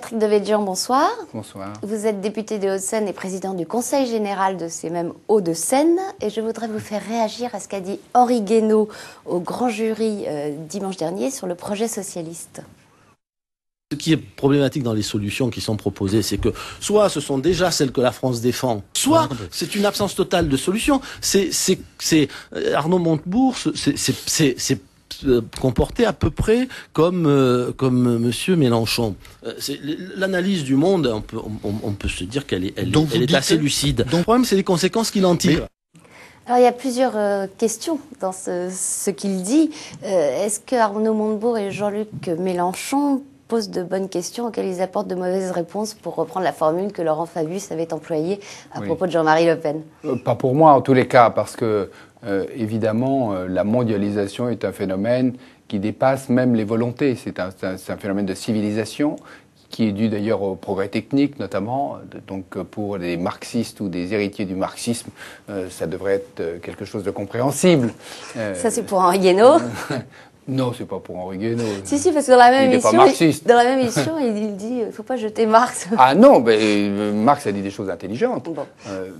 Patrick Devedjian, bonsoir. Bonsoir. Vous êtes député des Hauts-de-Seine et président du Conseil général de ces mêmes Hauts-de-Seine. Et je voudrais vous faire réagir à ce qu'a dit Henri Guénaud au grand jury dimanche dernier sur le projet socialiste. Ce qui est problématique dans les solutions qui sont proposées, c'est que soit ce sont déjà celles que la France défend, soit c'est une absence totale de solutions. Arnaud Montebourg, c'est comporté à peu près comme Monsieur Mélenchon. L'analyse du monde, on peut se dire qu'elle est assez lucide. Le problème, c'est les conséquences qu'il en tire. Alors, il y a plusieurs questions dans ce qu'il dit. Est-ce que Arnaud Montebourg et Jean-Luc Mélenchon posent de bonnes questions auxquelles ils apportent de mauvaises réponses, pour reprendre la formule que Laurent Fabius avait employée à propos de Jean-Marie Le Pen? Pas pour moi, en tous les cas, parce que, évidemment, la mondialisation est un phénomène qui dépasse même les volontés. C'est un phénomène de civilisation qui est dû d'ailleurs au progrès technique, notamment. Donc, pour les marxistes ou des héritiers du marxisme, ça devrait être quelque chose de compréhensible. Ça, c'est pour Henri Guénaud. Non, c'est pas pour Henri Guénaud. Si, parce que dans la même émission, il dit il faut pas jeter Marx. Ah non, Marx a dit des choses intelligentes, bon.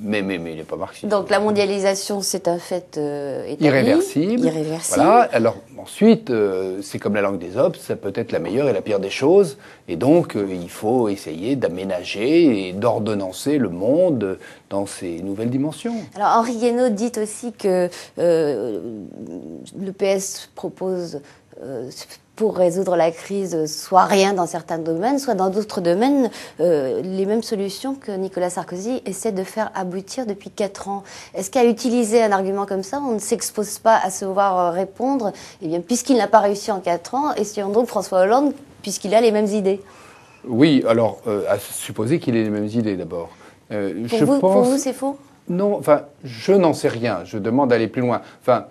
mais il n'est pas marxiste. Donc la mondialisation, c'est un fait établi, irréversible. Voilà. Alors ensuite, c'est comme la langue des hommes, ça peut être la meilleure et la pire des choses, et donc il faut essayer d'aménager et d'ordonnancer le monde dans ses nouvelles dimensions. Alors Henri Guénaud dit aussi que le PS propose pour résoudre la crise soit rien dans certains domaines, soit dans d'autres domaines, les mêmes solutions que Nicolas Sarkozy essaie de faire aboutir depuis 4 ans. Est-ce qu'à utiliser un argument comme ça, on ne s'expose pas à se voir répondre, eh bien, puisqu'il n'a pas réussi en 4 ans, essayons donc François Hollande, puisqu'il a les mêmes idées? Oui, alors, à supposer qu'il ait les mêmes idées d'abord. Pour vous, c'est faux? Non, enfin, je n'en sais rien. Je demande d'aller plus loin. Enfin,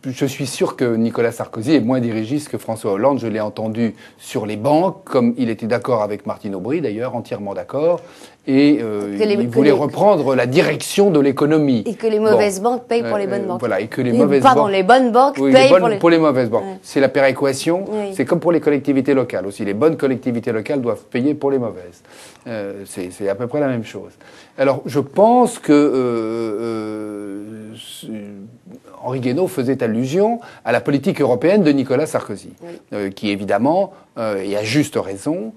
je suis sûr que Nicolas Sarkozy est moins dirigiste que François Hollande. Je l'ai entendu sur les bancs, comme il était d'accord avec Martine Aubry, d'ailleurs, entièrement d'accord. Et il voulait reprendre la direction de l'économie. Et que les mauvaises banques payent pour les bonnes banques. Voilà, et que les mauvaises banques... les bonnes banques payent pour les mauvaises banques. Ouais. C'est la péréquation. Oui. C'est comme pour les collectivités locales aussi. Les bonnes collectivités locales doivent payer pour les mauvaises. C'est à peu près la même chose. Alors, je pense que Henri Guénaud faisait allusion à la politique européenne de Nicolas Sarkozy, qui évidemment, et à juste raison,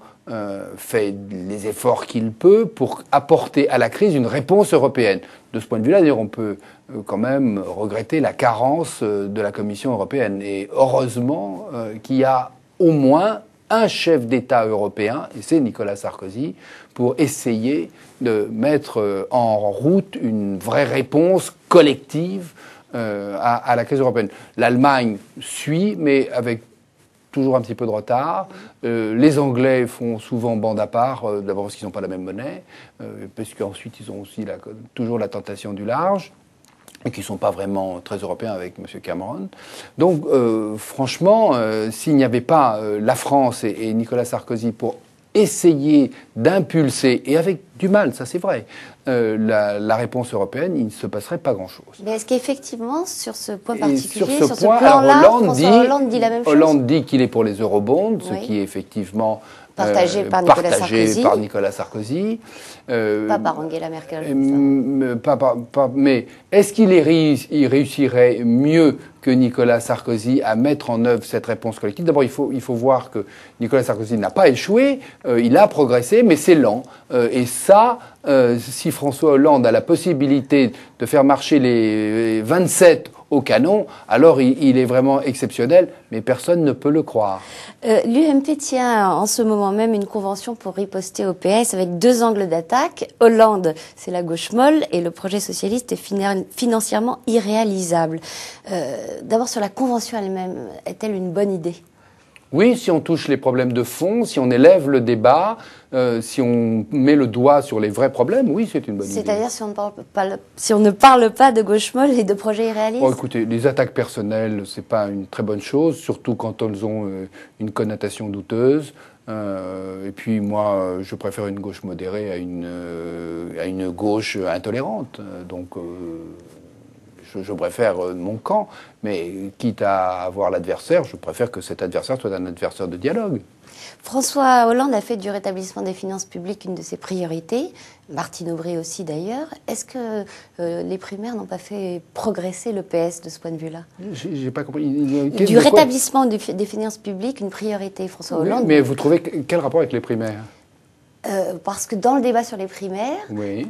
fait les efforts qu'il peut pour apporter à la crise une réponse européenne. De ce point de vue-là, d'ailleurs, on peut quand même regretter la carence de la Commission européenne. Et heureusement qu'il y a au moins un chef d'État européen, et c'est Nicolas Sarkozy, pour essayer de mettre en route une vraie réponse collective à la crise européenne. L'Allemagne suit, mais avec toujours un petit peu de retard. Les Anglais font souvent bande à part, d'abord parce qu'ils n'ont pas la même monnaie, parce qu'ensuite ils ont aussi toujours la tentation du large, et qui ne sont pas vraiment très européens avec M. Cameron. Donc, franchement, s'il n'y avait pas la France et Nicolas Sarkozy pour essayer d'impulser, et avec du mal, ça c'est vrai, la réponse européenne, il ne se passerait pas grand-chose. Mais est-ce qu'effectivement, sur ce point particulier, sur ce plan-là, François Hollande dit la même chose? Hollande dit qu'il est pour les eurobonds, ce qui est effectivement partagé par Nicolas Sarkozy. Pas par Angela Merkel. Mais est-ce qu'il réussirait mieux que Nicolas Sarkozy à mettre en œuvre cette réponse collective? D'abord, il faut voir que Nicolas Sarkozy n'a pas échoué, il a progressé, mais c'est lent. Et ça, si François Hollande a la possibilité de faire marcher les 27 au canon, alors il est vraiment exceptionnel, mais personne ne peut le croire. L'UMP tient en ce moment même une convention pour riposter au PS avec 2 angles d'attaque. Hollande, c'est la gauche molle, et le projet socialiste est financièrement irréalisable. D'abord, sur la convention elle-même, est-elle une bonne idée? Oui, si on touche les problèmes de fond, si on élève le débat, si on met le doigt sur les vrais problèmes, oui, c'est une bonne idée. C'est-à-dire si on ne parle pas de gauche molle et de projets irréalistes? Oh, écoutez, les attaques personnelles, c'est pas une très bonne chose, surtout quand elles ont une connotation douteuse. Et puis moi, je préfère une gauche modérée à une gauche intolérante. Donc, je préfère mon camp, mais quitte à avoir l'adversaire, je préfère que cet adversaire soit un adversaire de dialogue. François Hollande a fait du rétablissement des finances publiques une de ses priorités, Martine Aubry aussi d'ailleurs. Est-ce que les primaires n'ont pas fait progresser le PS de ce point de vue-là? J'ai pas compris. Du rétablissement des finances publiques, une priorité, François Hollande. Oui, mais vous trouvez quel rapport avec les primaires? Parce que dans le débat sur les primaires, oui.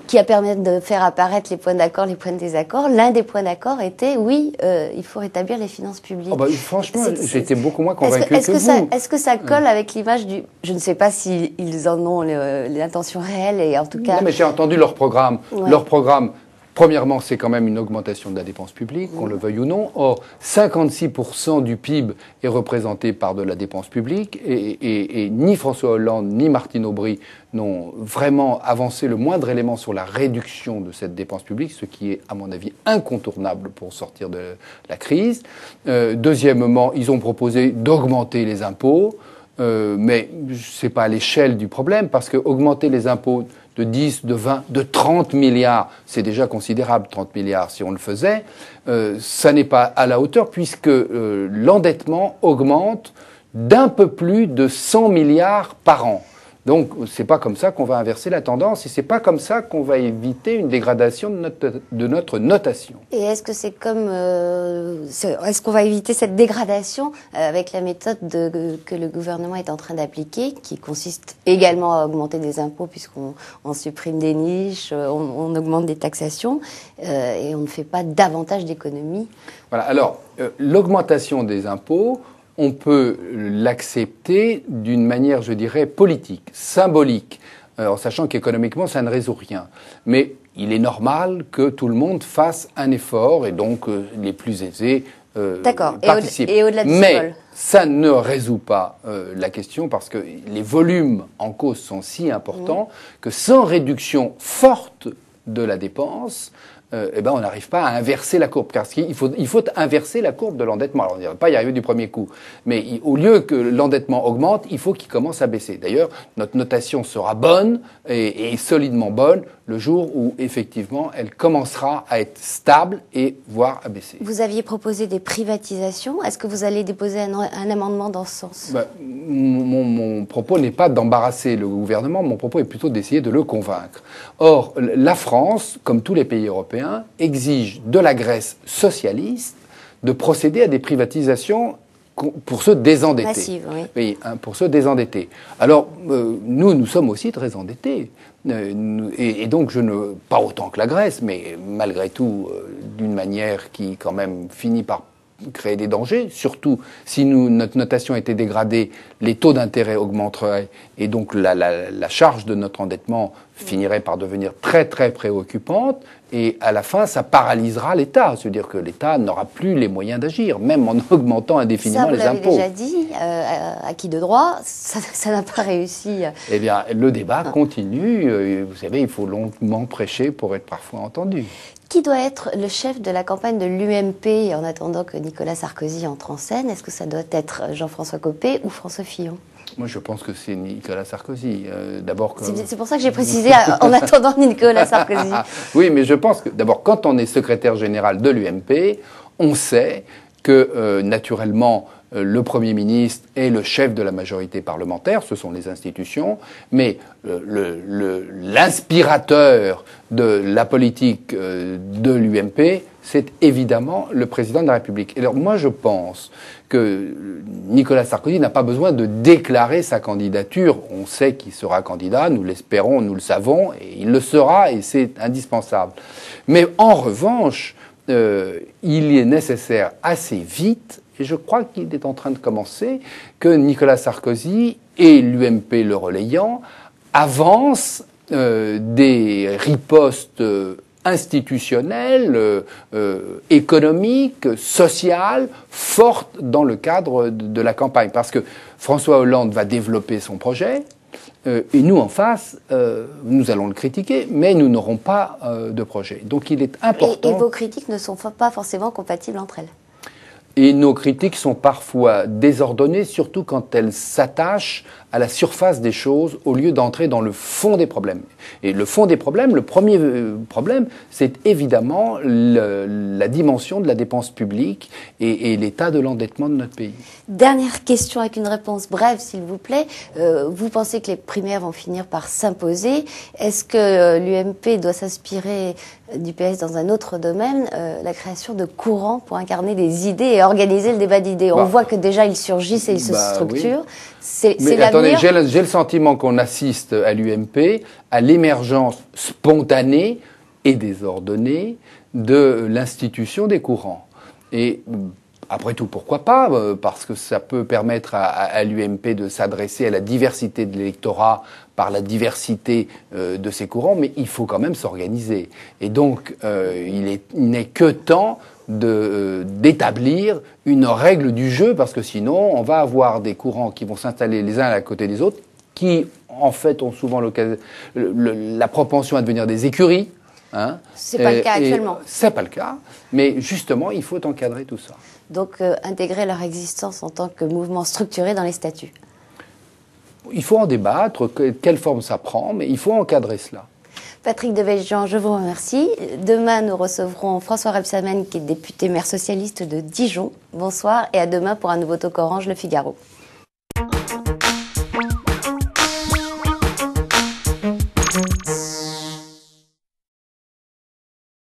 Qui a permis de faire apparaître les points d'accord, les points de désaccord, l'un des points d'accord était, oui, il faut rétablir les finances publiques. Oh bah, franchement, j'ai été beaucoup moins convaincu que vous. Est-ce que ça colle avec l'image du... Je ne sais pas s'ils en ont l'intention réelle, et en tout cas... Non, mais j'ai entendu leur programme. Ouais. Leur programme... Premièrement, c'est quand même une augmentation de la dépense publique, qu'on le veuille ou non. Or, 56% du PIB est représenté par de la dépense publique et ni François Hollande ni Martine Aubry n'ont vraiment avancé le moindre élément sur la réduction de cette dépense publique, ce qui est, à mon avis, incontournable pour sortir de la crise. Deuxièmement, ils ont proposé d'augmenter les impôts, mais c'est pas à l'échelle du problème, parce que augmenter les impôts de 10, de 20, de 30 milliards, c'est déjà considérable, 30 milliards si on le faisait, ça n'est pas à la hauteur puisque l'endettement augmente d'un peu plus de 100 milliards par an. Donc, c'est pas comme ça qu'on va inverser la tendance et c'est pas comme ça qu'on va éviter une dégradation de notre notation. Et est-ce que c'est comme, est-ce qu'on va éviter cette dégradation avec la méthode que le gouvernement est en train d'appliquer, qui consiste également à augmenter des impôts puisqu'on supprime des niches, on augmente des taxations et on ne fait pas davantage d'économies? Voilà. Alors, l'augmentation des impôts, on peut l'accepter d'une manière, je dirais, politique, symbolique, en sachant qu'économiquement, ça ne résout rien. Mais il est normal que tout le monde fasse un effort, et donc les plus aisés participent. Et au-delà du Mais symbole, ça ne résout pas la question, parce que les volumes en cause sont si importants que sans réduction forte de la dépense, on n'arrive pas à inverser la courbe. Car il faut inverser la courbe de l'endettement. Alors, on ne va pas y arriver du premier coup. Mais au lieu que l'endettement augmente, il faut qu'il commence à baisser. D'ailleurs, notre notation sera bonne et solidement bonne le jour où, effectivement, elle commencera à être stable et voire à baisser. Vous aviez proposé des privatisations. Est-ce que vous allez déposer un amendement dans ce sens? Mon propos n'est pas d'embarrasser le gouvernement. Mon propos est plutôt d'essayer de le convaincre. Or, la France, comme tous les pays européens, exige de la Grèce socialiste de procéder à des privatisations pour se désendetter. Massive, oui. Oui, pour se désendetter. Alors, nous sommes aussi très endettés. Et donc, pas autant que la Grèce, mais malgré tout, d'une manière qui, quand même, finit par créer des dangers, surtout si notre notation était dégradée, les taux d'intérêt augmenteraient et donc la charge de notre endettement finirait par devenir très très préoccupante et à la fin ça paralysera l'État, c'est-à-dire que l'État n'aura plus les moyens d'agir, même en augmentant indéfiniment les impôts. Ça, vous l'avez déjà dit, à qui de droit, ça n'a pas réussi. Eh bien, le débat continue, vous savez, il faut longuement prêcher pour être parfois entendu. Qui doit être le chef de la campagne de l'UMP en attendant que Nicolas Sarkozy entre en scène? Est-ce que ça doit être Jean-François Copé ou François Fillon? Moi, je pense que c'est Nicolas Sarkozy. D'abord, c'est pour ça que j'ai précisé en attendant Nicolas Sarkozy. Oui, mais je pense que, d'abord, quand on est secrétaire général de l'UMP, on sait que, naturellement, le Premier ministre est le chef de la majorité parlementaire, ce sont les institutions, mais l'inspirateur de la politique de l'UMP, c'est évidemment le président de la République. Et alors moi je pense que Nicolas Sarkozy n'a pas besoin de déclarer sa candidature. On sait qu'il sera candidat, nous l'espérons, nous le savons, et il le sera, et c'est indispensable. Mais en revanche, il est nécessaire assez vite, et je crois qu'il est en train de commencer, que Nicolas Sarkozy et l'UMP le relayant avancent des ripostes institutionnelles, économiques, sociales, fortes dans le cadre de la campagne. Parce que François Hollande va développer son projet, et nous, en face, nous allons le critiquer, mais nous n'aurons pas de projet. Donc il est important... Et vos critiques ne sont pas forcément compatibles entre elles? Et nos critiques sont parfois désordonnées, surtout quand elles s'attachent à la surface des choses au lieu d'entrer dans le fond des problèmes. Et le fond des problèmes, le premier problème, c'est évidemment la dimension de la dépense publique et l'état de l'endettement de notre pays. Dernière question avec une réponse brève, s'il vous plaît. Vous pensez que les primaires vont finir par s'imposer. Est-ce que l'UMP doit s'inspirer du PS dans un autre domaine, la création de courants pour incarner des idées et organiser le débat d'idées? On voit que déjà ils surgissent et ils se structurent. Oui. C'est attendez, j'ai le sentiment qu'on assiste à l'UMP à l'émergence spontanée et désordonnée de l'institution des courants. Et après tout, pourquoi pas? Parce que ça peut permettre à l'UMP de s'adresser à la diversité de l'électorat par la diversité de ses courants, mais il faut quand même s'organiser. Et donc, il n'est que temps d'établir une règle du jeu, parce que sinon, on va avoir des courants qui vont s'installer les uns à côté des autres, qui, en fait, ont souvent la propension à devenir des écuries. Hein, c'est pas le cas actuellement. C'est pas le cas, mais justement, il faut encadrer tout ça. Donc, intégrer leur existence en tant que mouvement structuré dans les statuts. Il faut en débattre, quelle forme ça prend, mais il faut encadrer cela. Patrick Devedjian, je vous remercie. Demain, nous recevrons François Rebsamen, qui est député maire socialiste de Dijon. Bonsoir et à demain pour un nouveau Talk Orange, Le Figaro.